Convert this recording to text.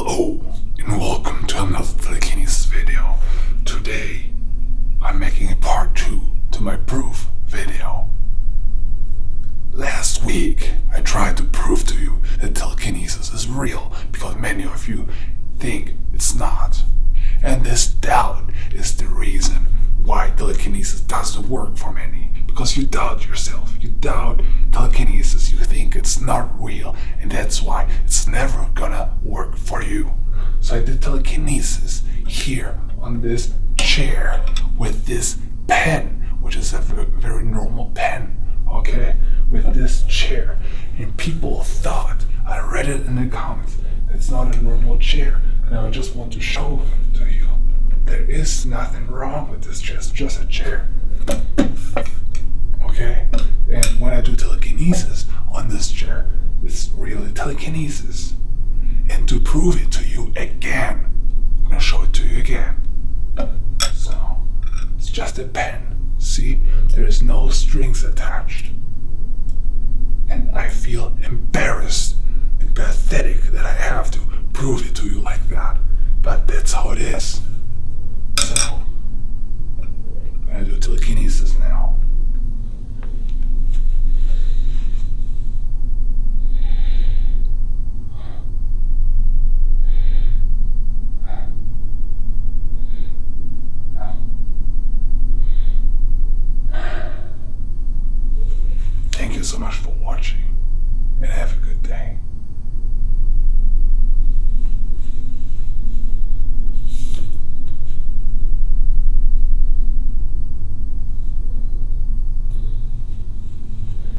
Hello, and welcome to another Telekinesis video. Today, I'm making a part 2 to my proof video. Last week, I tried to prove to you that telekinesis is real because many of you think it's not. And this doubt is the reason why telekinesis doesn't work for many. Because you doubt yourself, you doubt telekinesis, you think it's not real, and that's why it's never gonna work for you. So I did telekinesis here on this chair with this pen, which is a very normal pen, okay, with this chair. And people thought, I read it in the comments, it's not a normal chair, and I just want to show to you there is nothing wrong with this chair, it's just a chair. Okay, and when I do telekinesis on this chair, it's really telekinesis. And to prove it to you again, I'm gonna show it to you again. So, it's just a pen. See, there is no strings attached. And I feel embarrassed and pathetic that I have to prove it to you like that. But that's how it is. So, I'm gonna do telekinesis now. Thank you so much for watching, and have a good day.